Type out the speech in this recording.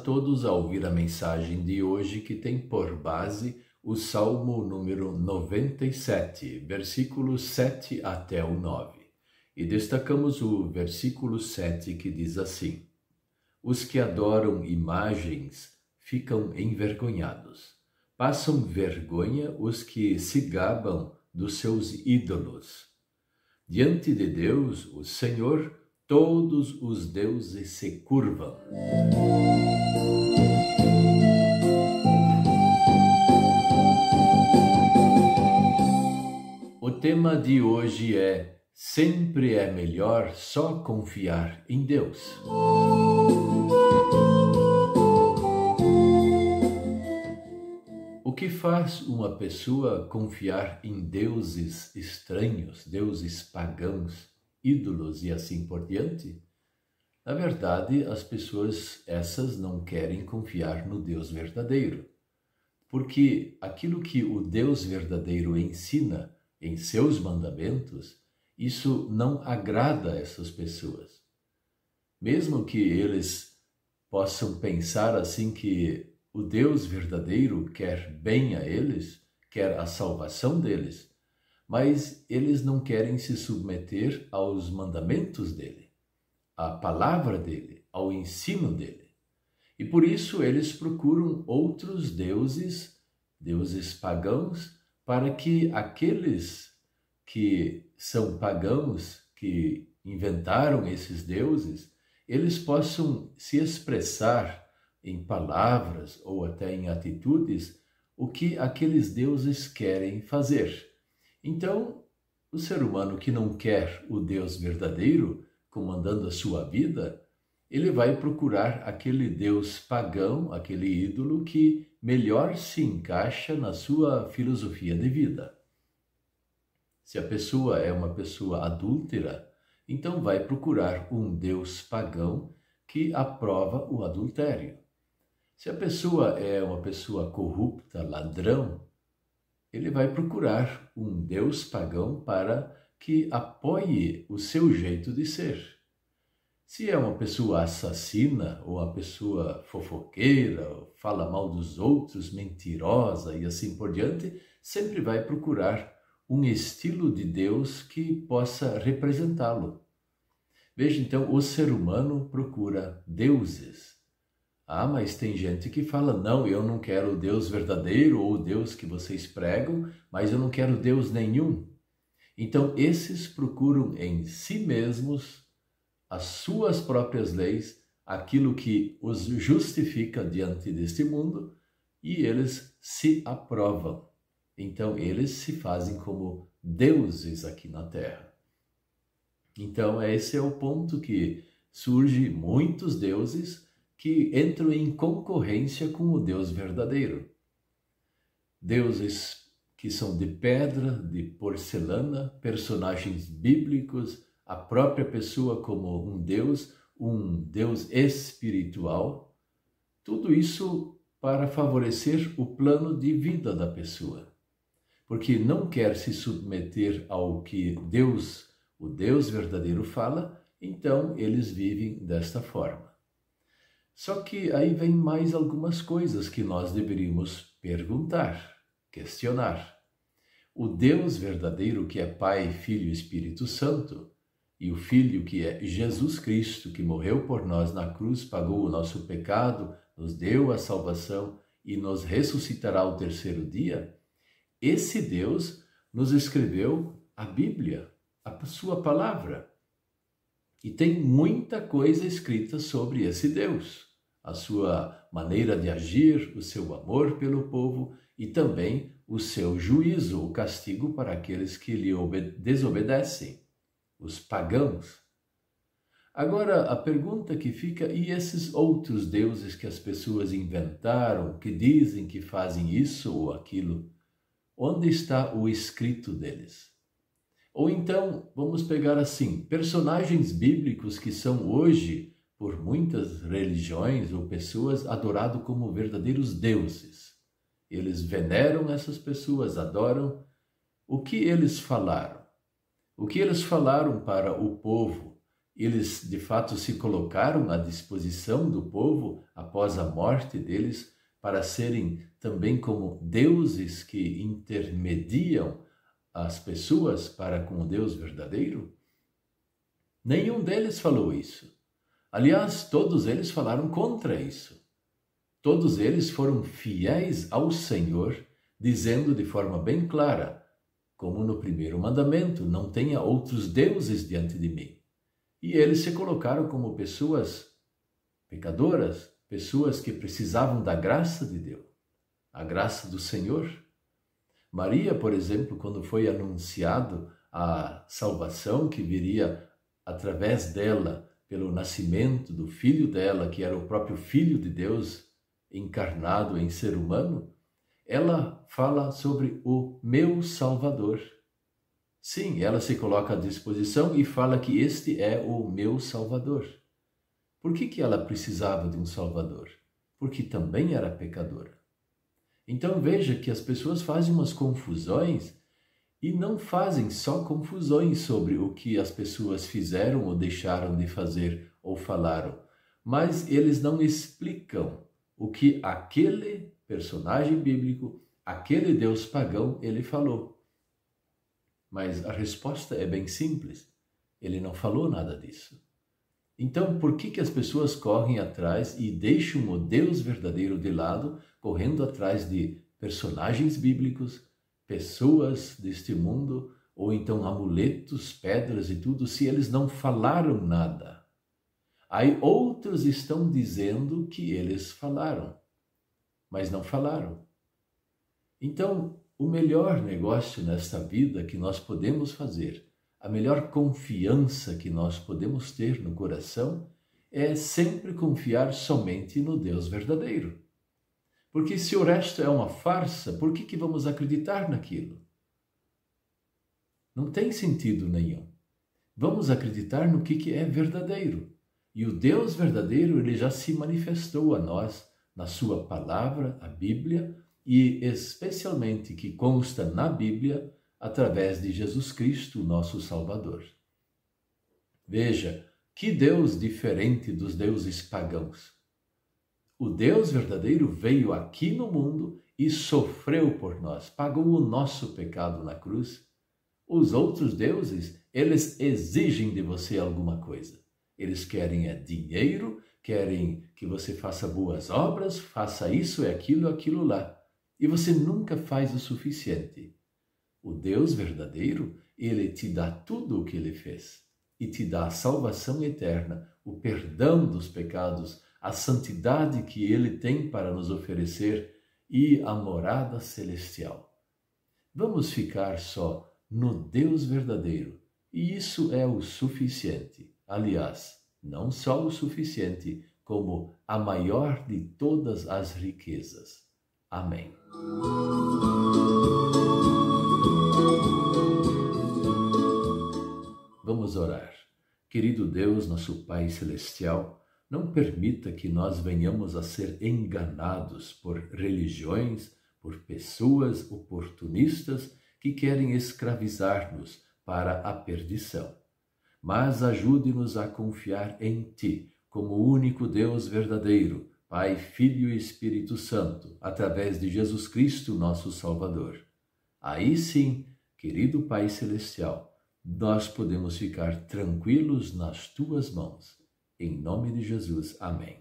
todos a ouvir a mensagem de hoje, que tem por base o Salmo número 97, versículos 7 até o 9. E destacamos o versículo 7, que diz assim: Os que adoram imagens ficam envergonhados. Passam vergonha os que se gabam dos seus ídolos. Diante de Deus, o Senhor, todos os deuses se curvam. O tema de hoje é: sempre é melhor só confiar em Deus. O que faz uma pessoa confiar em deuses estranhos, deuses pagãos, ídolos e assim por diante? Na verdade, as pessoas essas não querem confiar no Deus verdadeiro, porque aquilo que o Deus verdadeiro ensina em seus mandamentos, isso não agrada a essas pessoas. Mesmo que eles possam pensar assim que o Deus verdadeiro quer bem a eles, quer a salvação deles, mas eles não querem se submeter aos mandamentos dele, à palavra dele, ao ensino dele. E por isso eles procuram outros deuses, deuses pagãos, para que aqueles que são pagãos, que inventaram esses deuses, eles possam se expressar em palavras ou até em atitudes o que aqueles deuses querem fazer. Então, o ser humano que não quer o Deus verdadeiro comandando a sua vida, ele vai procurar aquele Deus pagão, aquele ídolo que melhor se encaixa na sua filosofia de vida. Se a pessoa é uma pessoa adúltera, então vai procurar um Deus pagão que aprova o adultério. Se a pessoa é uma pessoa corrupta, ladrão, ele vai procurar um Deus pagão para que apoie o seu jeito de ser. Se é uma pessoa assassina ou uma pessoa fofoqueira, fala mal dos outros, mentirosa e assim por diante, sempre vai procurar um estilo de Deus que possa representá-lo. Veja, então, o ser humano procura deuses. Ah, mas tem gente que fala: não, eu não quero o Deus verdadeiro ou o Deus que vocês pregam, mas eu não quero Deus nenhum. Então, esses procuram em si mesmos as suas próprias leis, aquilo que os justifica diante deste mundo, e eles se aprovam. Então, eles se fazem como deuses aqui na Terra. Então, esse é o ponto que surge muitos deuses que entram em concorrência com o Deus verdadeiro. Deuses que são de pedra, de porcelana, personagens bíblicos, a própria pessoa como um Deus espiritual, tudo isso para favorecer o plano de vida da pessoa. Porque não quer se submeter ao que Deus, o Deus verdadeiro, fala, então eles vivem desta forma. Só que aí vem mais algumas coisas que nós deveríamos perguntar, questionar. O Deus verdadeiro, que é Pai, Filho e Espírito Santo, e o Filho, que é Jesus Cristo, que morreu por nós na cruz, pagou o nosso pecado, nos deu a salvação e nos ressuscitará ao terceiro dia, esse Deus nos escreveu a Bíblia, a sua palavra. E tem muita coisa escrita sobre esse Deus, a sua maneira de agir, o seu amor pelo povo e também o seu juízo, o castigo para aqueles que lhe desobedecem, os pagãos. Agora, a pergunta que fica: e esses outros deuses que as pessoas inventaram, que dizem que fazem isso ou aquilo? Onde está o escrito deles? Ou então, vamos pegar assim, personagens bíblicos que são hoje, por muitas religiões ou pessoas, adorados como verdadeiros deuses. Eles veneram essas pessoas, adoram. O que eles falaram? O que eles falaram para o povo Eles, de fato, se colocaram à disposição do povo após a morte deles para serem também como deuses que intermediam as pessoas para com o Deus verdadeiro? Nenhum deles falou isso. Aliás, todos eles falaram contra isso. Todos eles foram fiéis ao Senhor, dizendo de forma bem clara, como no primeiro mandamento, não tenha outros deuses diante de mim. E eles se colocaram como pessoas pecadoras, pessoas que precisavam da graça de Deus, a graça do Senhor. Maria, por exemplo, quando foi anunciado a salvação que viria através dela, pelo nascimento do filho dela, que era o próprio Filho de Deus, encarnado em ser humano, ela fala sobre o meu Salvador. Sim, ela se coloca à disposição e fala que este é o meu Salvador. Por que ela precisava de um Salvador? Porque também era pecadora. Então veja que as pessoas fazem umas confusões e não fazem só confusões sobre o que as pessoas fizeram ou deixaram de fazer ou falaram, mas eles não explicam o que aquele personagem bíblico, aquele Deus pagão, ele falou. Mas a resposta é bem simples. Ele não falou nada disso. Então, por que as pessoas correm atrás e deixam o Deus verdadeiro de lado, correndo atrás de personagens bíblicos, pessoas deste mundo, ou então amuletos, pedras e tudo, se eles não falaram nada? Aí outros estão dizendo que eles falaram, mas não falaram. Então, o melhor negócio nesta vida que nós podemos fazer, a melhor confiança que nós podemos ter no coração, é sempre confiar somente no Deus verdadeiro. Porque se o resto é uma farsa, por que vamos acreditar naquilo? Não tem sentido nenhum. Vamos acreditar no que é verdadeiro. E o Deus verdadeiro, ele já se manifestou a nós na sua palavra, a Bíblia, e especialmente que consta na Bíblia através de Jesus Cristo, nosso Salvador. Veja, que Deus diferente dos deuses pagãos. O Deus verdadeiro veio aqui no mundo e sofreu por nós, pagou o nosso pecado na cruz. Os outros deuses, eles exigem de você alguma coisa. Eles querem dinheiro, querem que você faça boas obras, faça isso e aquilo lá. E você nunca faz o suficiente. O Deus verdadeiro, ele te dá tudo o que ele fez e te dá a salvação eterna, o perdão dos pecados, a santidade que ele tem para nos oferecer e a morada celestial. Vamos ficar só no Deus verdadeiro, e isso é o suficiente. Aliás, não só o suficiente, como a maior de todas as riquezas. Amém. Vamos orar. Querido Deus, nosso Pai Celestial, não permita que nós venhamos a ser enganados por religiões, por pessoas oportunistas que querem escravizar-nos para a perdição. Mas ajude-nos a confiar em Ti, como o único Deus verdadeiro, Pai, Filho e Espírito Santo, através de Jesus Cristo, nosso Salvador. Aí sim, querido Pai Celestial, nós podemos ficar tranquilos nas Tuas mãos. Em nome de Jesus. Amém.